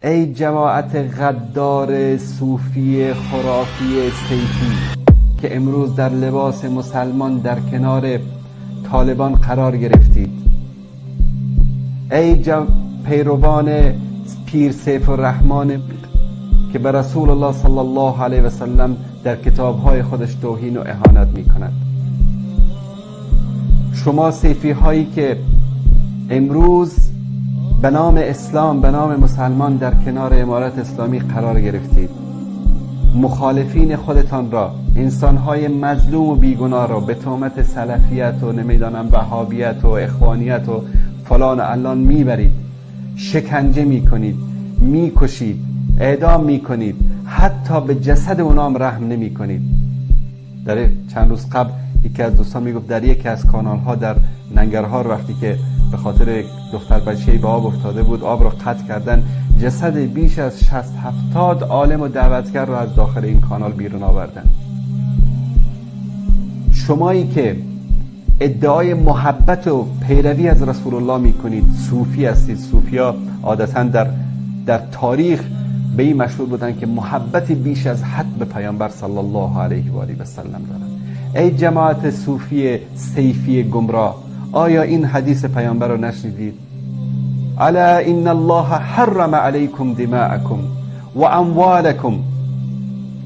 ای جماعت غدار صوفی خرافی سیفی که امروز در لباس مسلمان در کنار طالبان قرار گرفتید، ای پیروان پیر سیف الرحمن که به رسول الله صلی الله علیه و سلم در کتابهای خودش توهین و اهانت می کند، شما سیفی هایی که امروز به نام اسلام، به نام مسلمان در کنار امارت اسلامی قرار گرفتید، مخالفین خودتان را، انسانهای مظلوم و بیگناه را به تهمت سلفیت و نمیدانم وهابیت و اخوانیت و فلان و علان میبرید، شکنجه میکنید، میکشید، اعدام میکنید، حتی به جسد اونام رحم نمیکنید. در چند روز قبل یکی از دوستان میگفت در یکی از کانال ها در ننگرهار وقتی که به خاطر دختر بچه‌ای به آب افتاده بود، آب را قطع کردن، جسد بیش از 60-70 عالم و دعوتگر را از داخل این کانال بیرون آوردن. شمایی که ادعای محبت و پیروی از رسول الله میکنید، صوفی هستید. صوفیا عادتا در تاریخ به این مشهور بودن که محبت بیش از حد به پیامبر صلی الله علیه و آله و سلم دارن. ای جماعت صوفی سیفی گمراه، آیا این حدیث پیامبر رو نشنیدید؟ الا ان الله حرم علیکم دماءکم و اموالکم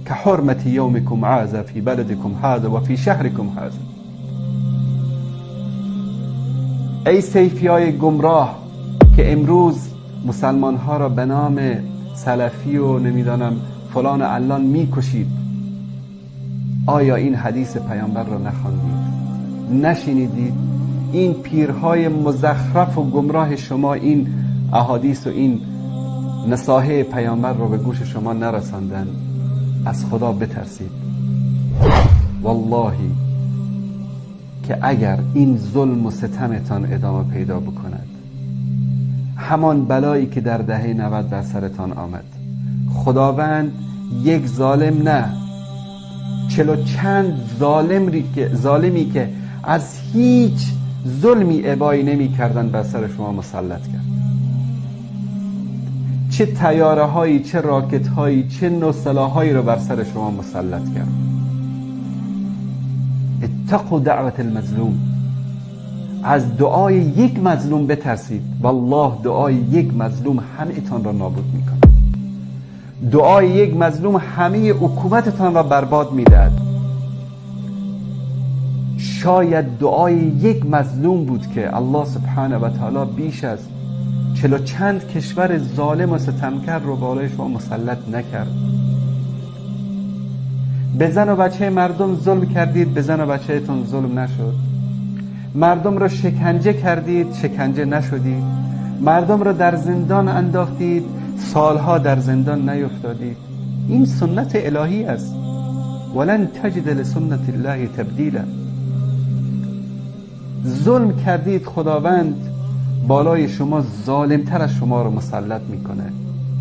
که حرمت یومکم هذا فی بلدکم هذا و فی شهرکم هذا. ای سیفی های گمراه که امروز مسلمان ها را به نام سلفی و نمیدانم فلان و علان میکشید، آیا این حدیث پیامبر را نخواندید؟ نشنیدید؟ این پیرهای مزخرف و گمراه شما این احادیث و این نصاحه پیامبر را به گوش شما نرساندن؟ از خدا بترسید. والله که اگر این ظلم و ستمتان ادامه پیدا بکند، همان بلایی که در دهه 90 بر سرتان آمد، خداوند یک ظالم نه 40 چند ظالمی که از هیچ ظلمی ابایی نمی کردن بر سر شما مسلط کرد. چه طیاره هایی، چه راکت هایی، چه نوع سلاحایی رو بر سر شما مسلط کرد. اتقوا دعوت المظلوم، از دعای یک مظلوم بترسید. والله دعای یک مظلوم همه تان را نابود می کند. دعای یک مظلوم همه حکومتتان را برباد می دهد. شاید دعای یک مظلوم بود که الله سبحانه و تعالی بیش از 40 چند کشور ظالم و ستمگر رو بالای شما مسلط نکرد. به زن و بچه مردم ظلم کردید، به زن و بچه تون ظلم نشد. مردم رو شکنجه کردید، شکنجه نشدید. مردم رو در زندان انداختید، سالها در زندان نیفتادید. این سنت الهی است. ولن تجد لسنت الله تبدیلا. ظلم کردید، خداوند بالای شما ظالمتر از شما رو مسلط میکنه.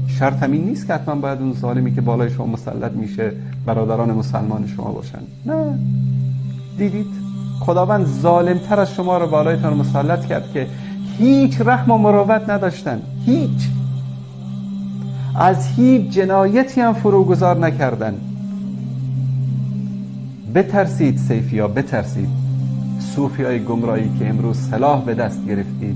شرط همین نیست که حتما باید اون ظالمی که بالای شما مسلط میشه برادران مسلمان شما باشن. نه، دیدید خداوند ظالمتر از شما رو بالایتان مسلط کرد که هیچ رحم و مروت نداشتن، هیچ، از هیچ جنایتی هم فروگذار نکردن. بترسید سیفیا، بترسید. صوفی های گمراهی که امروز سلاح به دست گرفتید،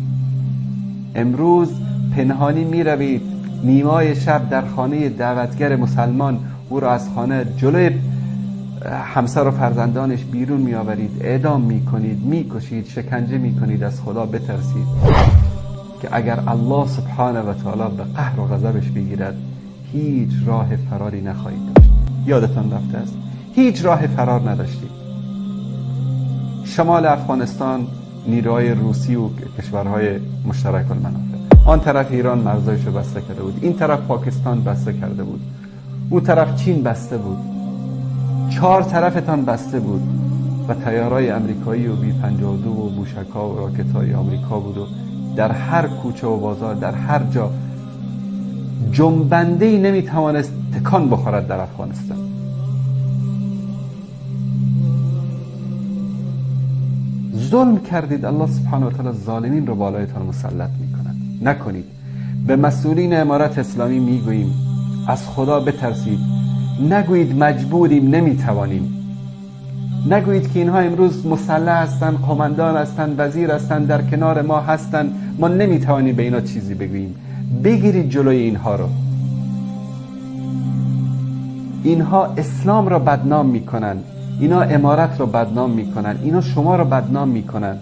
امروز پنهانی می روید، نیمای شب در خانه دعوتگر مسلمان او را از خانه جلوی همسر و فرزندانش بیرون می آورید، اعدام می کنید، می کشید، شکنجه می کنید. از خدا بترسید که اگر الله سبحانه و تعالی به قهر و غضبش بگیرد، هیچ راه فراری نخواهید داشت. یادتان رفته است هیچ راه فرار نداشتید. شمال افغانستان نیروهای روسی و کشورهای مشترک المنافع، آن طرف ایران مرزایش رو بسته کرده بود، این طرف پاکستان بسته کرده بود، اون طرف چین بسته بود، 4 طرفتان بسته بود و طیارهای امریکایی و B-52 و موشک‌ها و راکت‌های آمریکا بود و در هر کوچه و بازار، در هر جا جنبنده‌ای نمیتوانست تکان بخورد در افغانستان. ظلم کردید، الله سبحانه و تعالی ظالمین رو بالایتان مسلط میکند. نکنید. به مسئولین امارت اسلامی میگوییم از خدا بترسید، نگویید مجبوریم، نمیتوانیم. نگویید که اینها امروز مسلح هستند، قماندان هستند، وزیر هستند، در کنار ما هستند، ما نمیتوانیم به اینا چیزی بگوییم. بگیرید جلوی اینها رو. اینها اسلام را بدنام میکنن، اینا امارت را بدنام میکنن، اینا شما را بدنام میکنن.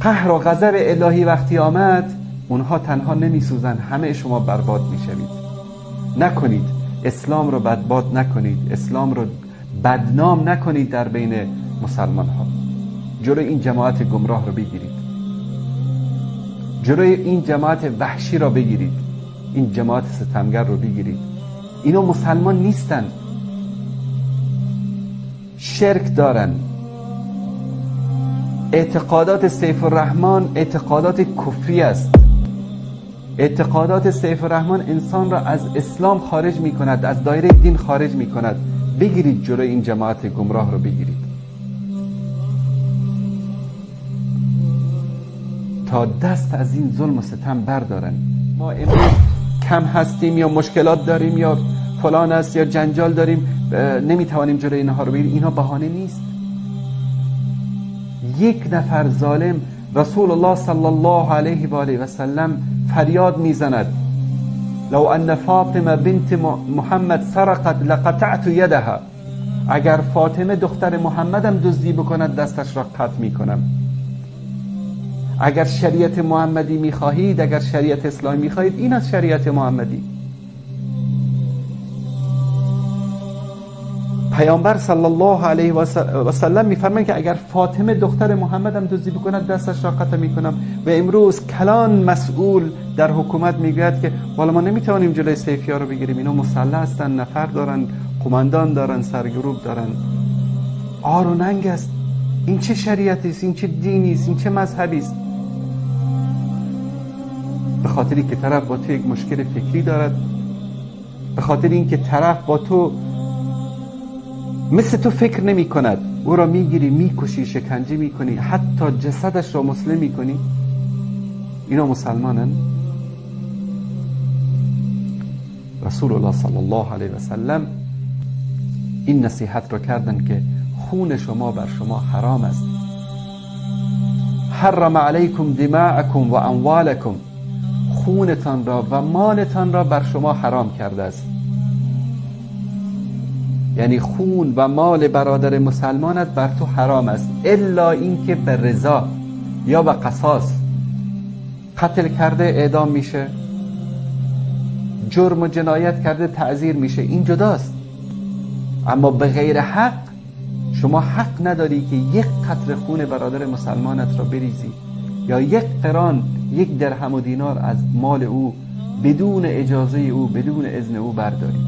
قهر و غضب الهی وقتی آمد، اونها تنها نمیسوزن، همه شما برباد میشوید. نکنید، اسلام رو برباد نکنید، اسلام رو بدنام نکنید در بین مسلمان ها. جلوی این جماعت گمراه رو بگیرید، جلوی این جماعت وحشی را بگیرید، این جماعت ستمگر رو بگیرید. اینا مسلمان نیستن، شرک دارن. اعتقادات سیف الرحمن اعتقادات کفری است. اعتقادات سیف الرحمن انسان را از اسلام خارج می کند، از دایره دین خارج می کند. بگیرید جلوی این جماعت گمراه رو بگیرید تا دست از این ظلم و ستم بردارن. ما امروز کم هستیم یا مشکلات داریم یا فلان است یا جنجال داریم، نمیتوانیم جلوی اینها رو بگیریم. اینها بهانه نیست. یک نفر ظالم، رسول الله صلی الله علیه و آله و سلم فریاد میزند لو ان فاطمه بنت محمد سرقت لقطعت یدها. اگر فاطمه دختر محمدم دزدی بکند دستش را قطع میکنم. اگر شریعت محمدی میخواهید، اگر شریعت اسلامی میخواهید، این از شریعت محمدی. پیامبر صلی الله علیه و سلم میفرمایند که اگر فاطمه دختر محمدم دزدی بکند دستش را قطع میکنم. و امروز کلان مسئول در حکومت میگوید که والا ما نمیتوانیم جلوی سیفیا رو بگیریم، اینا مسلح هستن، نفر دارن، قماندان دارن، سرگروه دارن. آر و ننگ است. این چه شریعتی است؟ این چه دینی است؟ این چه مذهبی است؟ به خاطری که طرف با تو یک مشکل فکری دارد، به خاطر اینکه طرف با تو مثل تو فکر نمی کند، او را میگیری، میکشی، شکنجه میکنی، حتی جسدش را مسلم میکنی. اینا مسلمانن؟ رسول الله صلی الله علیه و سلم این نصیحت را کردن که خون شما بر شما حرام است. حرم علیکم دماءکم و اموالکم. خونتان را و مالتان را بر شما حرام کرده است. یعنی خون و مال برادر مسلمانت بر تو حرام است، الا اینکه به رضا یا به قصاص. قتل کرده اعدام میشه، جرم و جنایت کرده تعزیر میشه، این جداست. اما به غیر حق شما حق نداری که یک قطره خون برادر مسلمانت را بریزی یا یک قران، یک درهم و دینار از مال او بدون اجازه او، بدون اذن او برداری.